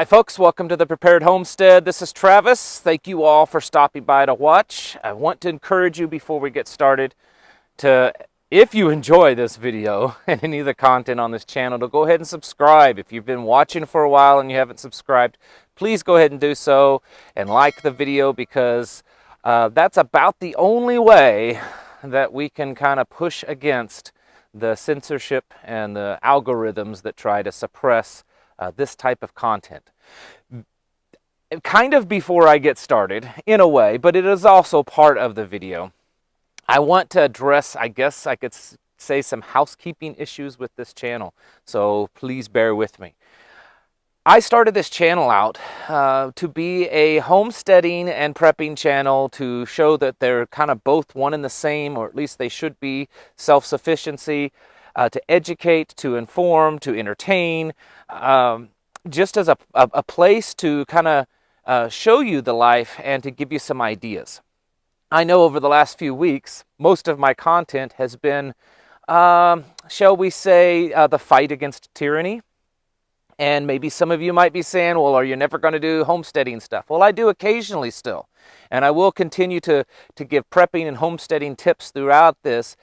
Hi folks, welcome to the Prepared Homestead. This is Travis. Thank you all for stopping by to watch. I want to encourage you before we get started to, if you enjoy this video and any of the content on this channel, to go ahead and subscribe. If you've been watching for a while and you haven't subscribed, please go ahead and do so and like the video, because that's about the only way that we can kind of push against the censorship and the algorithms that try to suppress this type of content. Kind of before I get started, in a way, but it is also part of the video, I want to address, I guess I could say, some housekeeping issues with this channel, so please bear with me. I started this channel out to be a homesteading and prepping channel, to show that they're kind of both one and the same, or at least they should be. Self-sufficiency, to educate, to inform, to entertain, just as a place to kind of show you the life and to give you some ideas. I know over the last few weeks, most of my content has been, shall we say, the fight against tyranny. And maybe some of you might be saying, well, are you never going to do homesteading stuff? Well, I do occasionally still. And I will continue to give prepping and homesteading tips throughout this.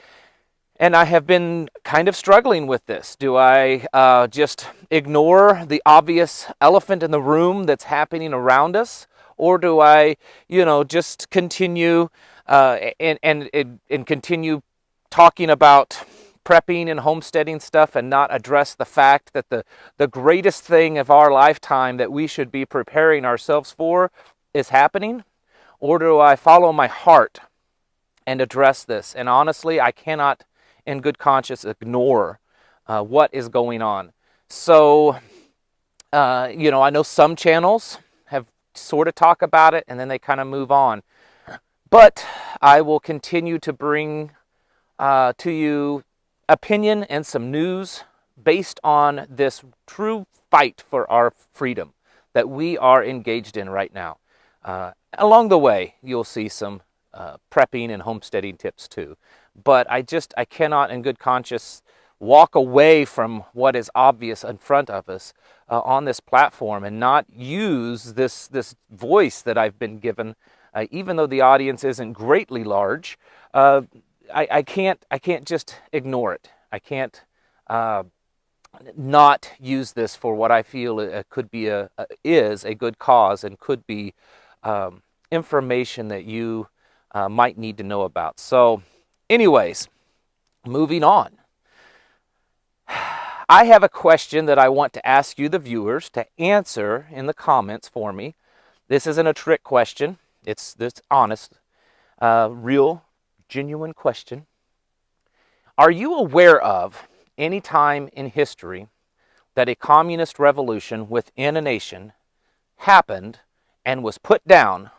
And I have been kind of struggling with this. Do I just ignore the obvious elephant in the room that's happening around us? Or do I, just continue and continue talking about prepping and homesteading stuff and not address the fact that the greatest thing of our lifetime that we should be preparing ourselves for is happening? Or do I follow my heart and address this? And honestly, I cannot in good conscience ignore what is going on. So, I know some channels have sort of talk about it and then they kind of move on. But I will continue to bring to you opinion and some news based on this true fight for our freedom that we are engaged in right now. Along the way, you'll see some prepping and homesteading tips too. But I cannot in good conscience walk away from what is obvious in front of us on this platform and not use this voice that I've been given, even though the audience isn't greatly large. I can't just ignore it. I can't not use this for what I feel could be is a good cause and could be information that you might need to know about. So anyways, moving on. I have a question that I want to ask you, the viewers, to answer in the comments for me. This isn't a trick question. It's this honest, real, genuine question. Are you aware of any time in history that a communist revolution within a nation happened and was put down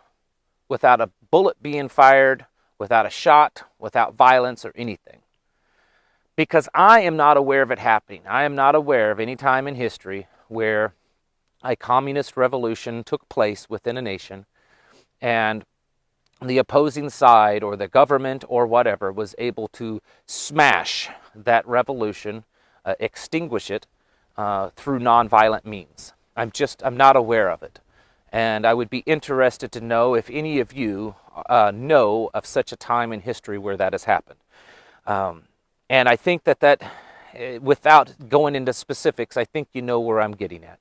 without a bullet being fired, without a shot, without violence or anything? Because I am not aware of it happening. I am not aware of any time in history where a communist revolution took place within a nation and the opposing side or the government or whatever was able to smash that revolution, extinguish it through nonviolent means. I'm not aware of it. And I would be interested to know if any of you know of such a time in history where that has happened. And I think that without going into specifics, I think you know where I'm getting at.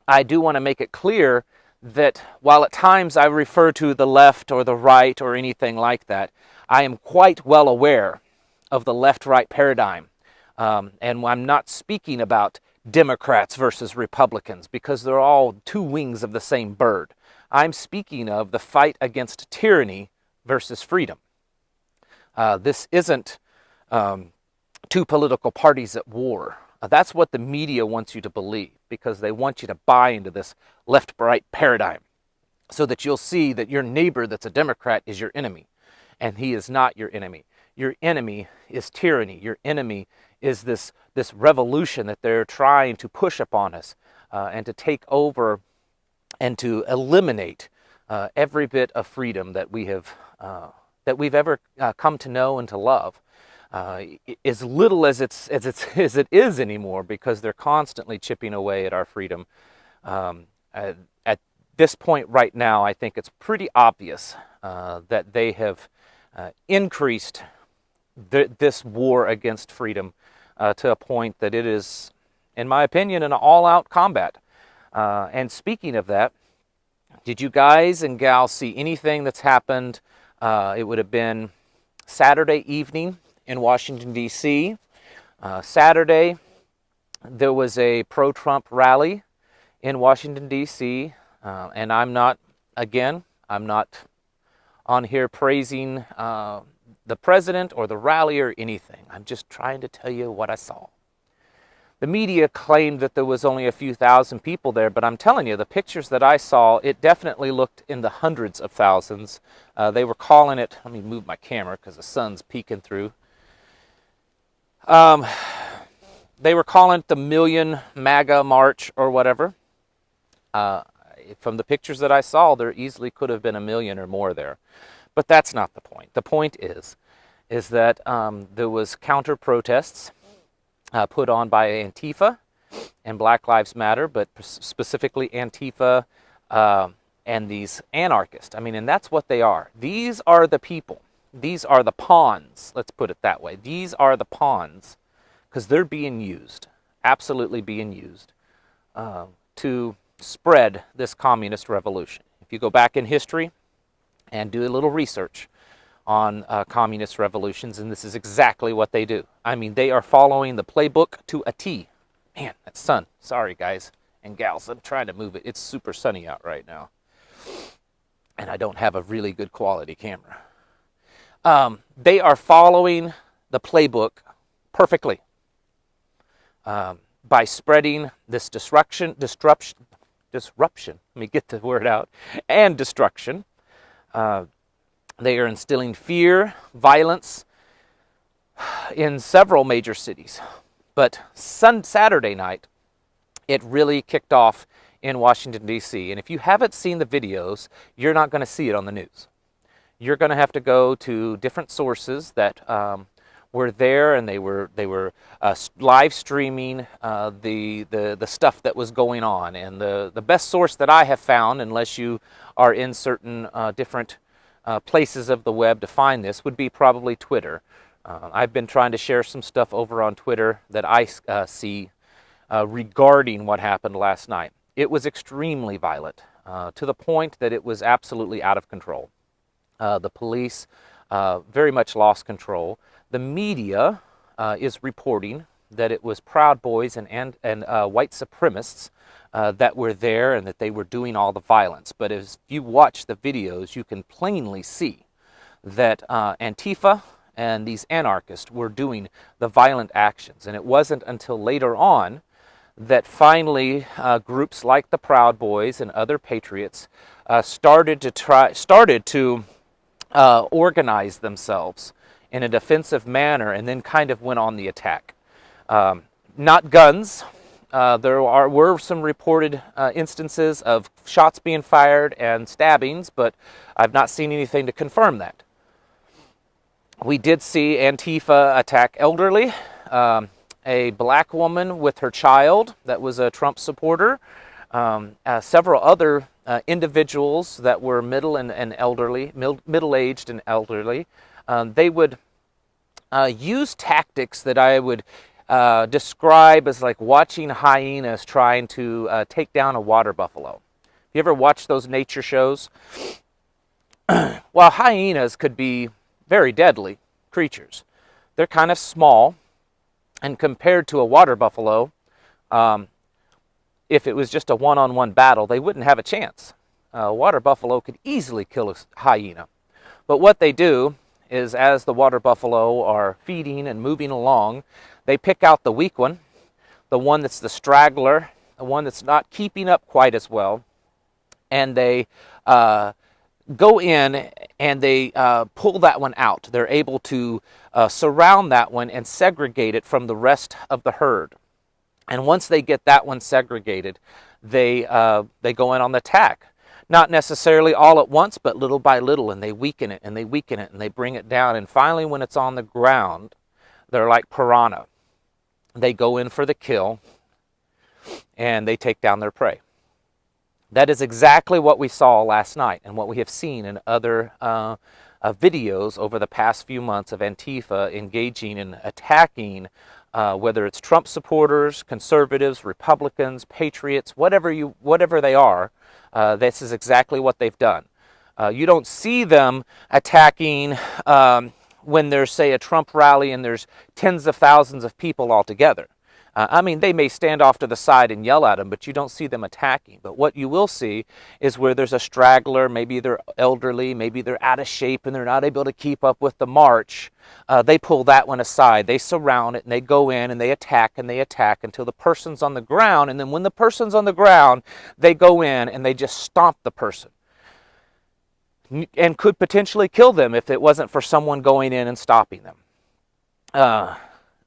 I do want to make it clear that while at times I refer to the left or the right or anything like that, I am quite well aware of the left-right paradigm. And I'm not speaking about Democrats versus Republicans, because they're all two wings of the same bird. I'm speaking of the fight against tyranny versus freedom. This isn't two political parties at war. That's what the media wants you to believe, because they want you to buy into this left-right paradigm so that you'll see that your neighbor that's a Democrat is your enemy, and he is not your enemy. Your enemy is tyranny. Your enemy is this revolution that they're trying to push upon us and to take over and to eliminate every bit of freedom that we've ever come to know and to love. as little as as it is anymore, because they're constantly chipping away at our freedom. At this point right now, I think it's pretty obvious that they have increased this war against freedom to a point that it is, in my opinion, an all-out combat. And speaking of that, did you guys and gals see anything that's happened? It would have been Saturday evening in Washington, D.C. Saturday, there was a pro-Trump rally in Washington, D.C. And I'm not on here praising the president or the rally or anything. I'm just trying to tell you what I saw. The media claimed that there was only a few thousand people there, but I'm telling you, the pictures that I saw, it definitely looked in the hundreds of thousands. They were calling it, let me move my camera because the sun's peeking through. They were calling it the Million MAGA March or whatever. From the pictures that I saw, there easily could have been a million or more there. But that's not the point. The point is that there was counter-protests put on by Antifa and Black Lives Matter, but specifically Antifa and these anarchists. I mean, and that's what they are. These are the people. These are the pawns, let's put it that way. These are the pawns, because they're being used, absolutely being used, to spread this communist revolution. If you go back in history and do a little research on communist revolutions, and this is exactly what they do. I mean, they are following the playbook to a T. Man, that sun. Sorry, guys and gals. I'm trying to move it. It's super sunny out right now. And I don't have a really good quality camera. They are following the playbook perfectly by spreading this disruption, let me get the word out, and destruction. They are instilling fear, violence in several major cities. But Saturday night, it really kicked off in Washington, D.C. And if you haven't seen the videos, you're not going to see it on the news. You're going to have to go to different sources that were there, and they were live streaming the stuff that was going on. And the best source that I have found, unless you are in certain different places of the web to find this, would be probably Twitter. I've been trying to share some stuff over on Twitter that I see regarding what happened last night. It was extremely violent, to the point that it was absolutely out of control. The police very much lost control. The media is reporting that it was Proud Boys and white supremacists that were there, and that they were doing all the violence. But if you watch the videos, you can plainly see that Antifa and these anarchists were doing the violent actions. And it wasn't until later on that finally groups like the Proud Boys and other patriots started to organize themselves in a defensive manner, and then kind of went on the attack. Not guns. There were some reported instances of shots being fired and stabbings, but I've not seen anything to confirm that. We did see Antifa attack elderly, a black woman with her child that was a Trump supporter, several other individuals that were middle-aged and elderly. They would use tactics that I would describe as like watching hyenas trying to take down a water buffalo. You ever watch those nature shows? Well, hyenas could be very deadly creatures. They're kind of small, and compared to a water buffalo, if it was just a one-on-one battle, they wouldn't have a chance. A water buffalo could easily kill a hyena. But what they do is, as the water buffalo are feeding and moving along, they pick out the weak one, the one that's the straggler, the one that's not keeping up quite as well, and they go in and they pull that one out. They're able to surround that one and segregate it from the rest of the herd. And once they get that one segregated, they go in on the attack. Not necessarily all at once, but little by little, and they weaken it, and they weaken it, and they bring it down. And finally, when it's on the ground, They're like piranha. They go in for the kill, and they take down their prey. That is exactly what we saw last night and what we have seen in other videos over the past few months of Antifa engaging in attacking, whether it's Trump supporters, conservatives, Republicans, patriots, whatever they are. This is exactly what they've done. You don't see them attacking when there's, say, a Trump rally and there's tens of thousands of people all together. I mean, they may stand off to the side and yell at them, but you don't see them attacking. But what you will see is where there's a straggler, maybe they're elderly, maybe they're out of shape and they're not able to keep up with the march. They pull that one aside. They surround it and they go in and they attack until the person's on the ground. And then when the person's on the ground, they go in and they just stomp the person. And could potentially kill them if it wasn't for someone going in and stopping them.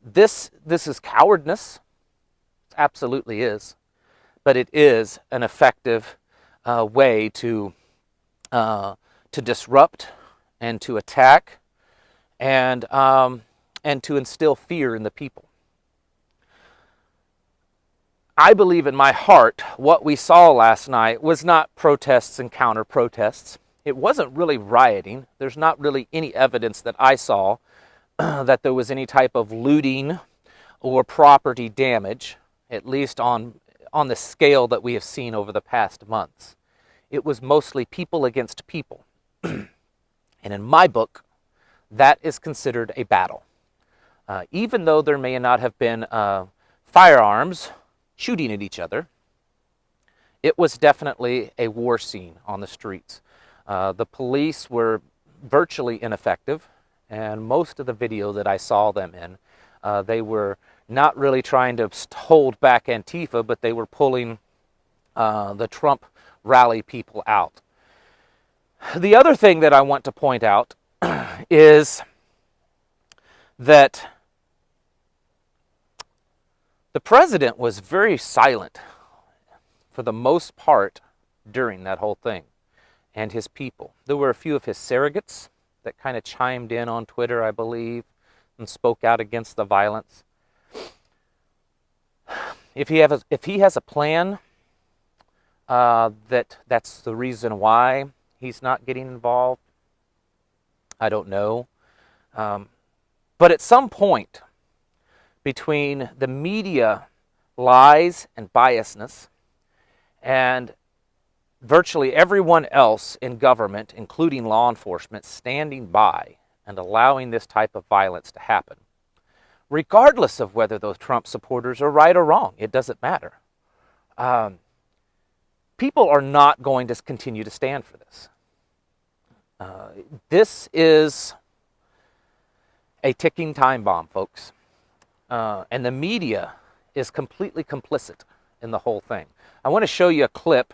This is cowardness. It absolutely is. But it is an effective way to disrupt and to attack and to instill fear in the people. I believe in my heart what we saw last night was not protests and counter-protests. It wasn't really rioting. There's not really any evidence that I saw that there was any type of looting or property damage, at least on the scale that we have seen over the past months. It was mostly people against people. And in my book, that is considered a battle. Even though there may not have been firearms shooting at each other, it was definitely a war scene on the streets. The police were virtually ineffective. And most of the video that I saw them in, they were not really trying to hold back Antifa, but they were pulling the Trump rally people out. The other thing that I want to point out is that the president was very silent for the most part during that whole thing, and his people. There were a few of his surrogates that kind of chimed in on Twitter, I believe, and spoke out against the violence. If he has a plan, that's the reason why he's not getting involved, I don't know. But at some point, between the media lies and biasness and virtually everyone else in government, including law enforcement, standing by and allowing this type of violence to happen, regardless of whether those Trump supporters are right or wrong, it doesn't matter. People are not going to continue to stand for this. This is a ticking time bomb, folks. And the media is completely complicit in the whole thing. I want to show you a clip.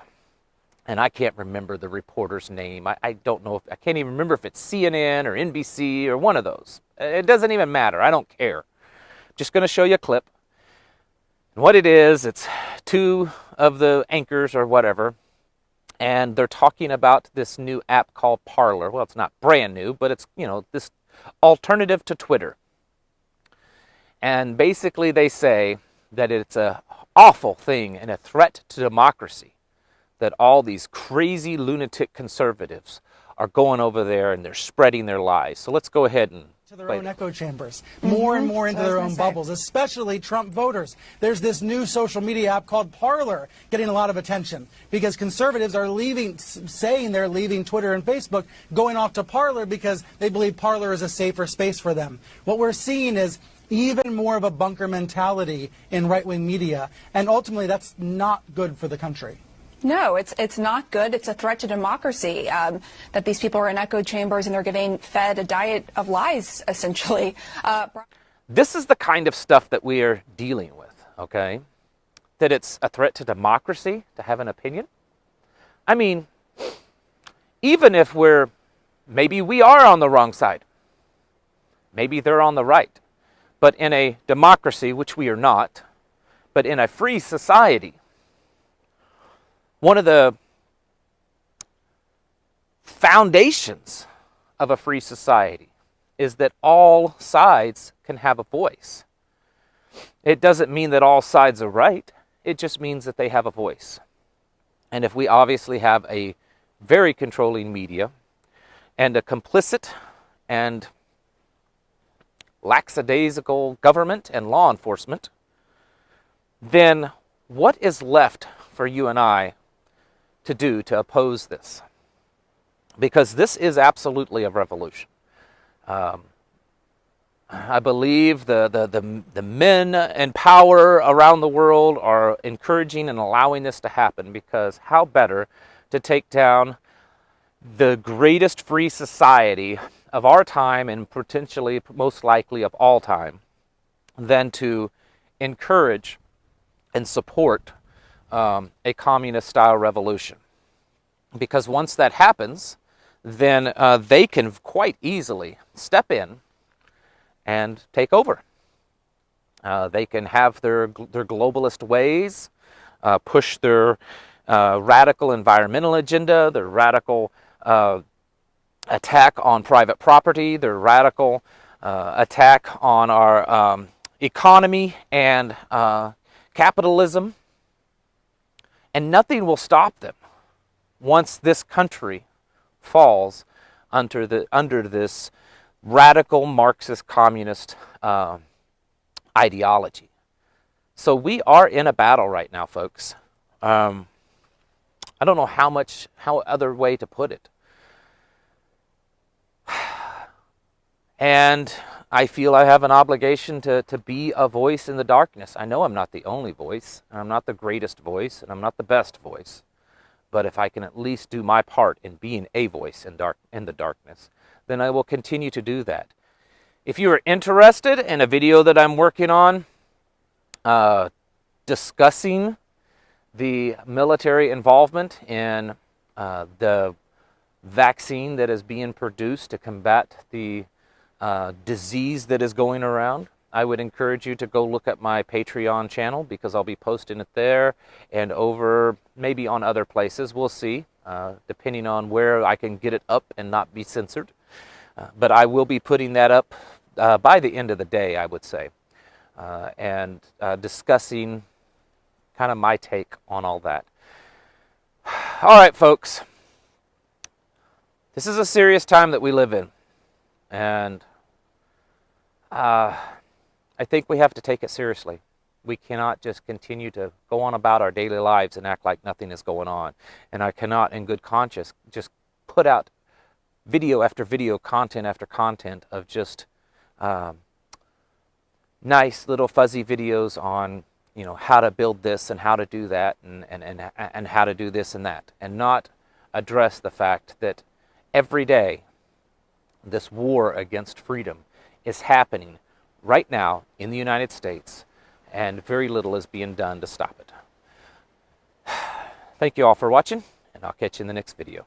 And I can't remember the reporter's name. I don't know I can't even remember if it's CNN or NBC or one of those. It doesn't even matter. I don't care. I'm just going to show you a clip. And what it is, it's two of the anchors or whatever, and they're talking about this new app called Parler. Well, it's not brand new, but it's, this alternative to Twitter. And basically they say that it's an awful thing and a threat to democracy, that all these crazy lunatic conservatives are going over there and they're spreading their lies. So let's go ahead and to their own echo chambers, more and more into their own bubbles, especially Trump voters. There's this new social media app called Parler getting a lot of attention because conservatives are saying they're leaving Twitter and Facebook, going off to Parler because they believe Parler is a safer space for them. What we're seeing is even more of a bunker mentality in right-wing media, and ultimately that's not good for the country. No, it's not good. It's a threat to democracy that these people are in echo chambers and they're getting fed a diet of lies, essentially. This is the kind of stuff that we are dealing with, okay? That it's a threat to democracy to have an opinion. I mean, even if maybe we are on the wrong side. Maybe they're on the right. But in a democracy, which we are not, but in a free society, one of the foundations of a free society is that all sides can have a voice. It doesn't mean that all sides are right. It just means that they have a voice. And if we obviously have a very controlling media and a complicit and lackadaisical government and law enforcement, then what is left for you and I to do to oppose this? Because this is absolutely a revolution. I believe the men in power around the world are encouraging and allowing this to happen, because how better to take down the greatest free society of our time, and potentially most likely of all time, than to encourage and support a communist style revolution. Because once that happens, then they can quite easily step in and take over. They can have their globalist ways, push their radical environmental agenda, their radical attack on private property, their radical attack on our economy and capitalism, and nothing will stop them once this country falls under this radical Marxist communist ideology. So we are in a battle right now, folks. I don't know how other way to put it. And I feel I have an obligation to be a voice in the darkness. I know I'm not the only voice, and I'm not the greatest voice, and I'm not the best voice. But if I can at least do my part in being a voice in the darkness, then I will continue to do that. If you are interested in a video that I'm working on discussing the military involvement in the vaccine that is being produced to combat the disease that is going around, I would encourage you to go look at my Patreon channel, because I'll be posting it there and over maybe on other places. We'll see, depending on where I can get it up and not be censored. But I will be putting that up by the end of the day, I would say, and discussing kind of my take on all that. All right, folks. This is a serious time that we live in. And I think we have to take it seriously. We cannot just continue to go on about our daily lives and act like nothing is going on. And I cannot, in good conscience, just put out video after video, content after content of just nice little fuzzy videos on, how to build this and how to do that and how to do this and that, and not address the fact that every day this war against freedom is happening right now in the United States, and very little is being done to stop it. Thank you all for watching, and I'll catch you in the next video.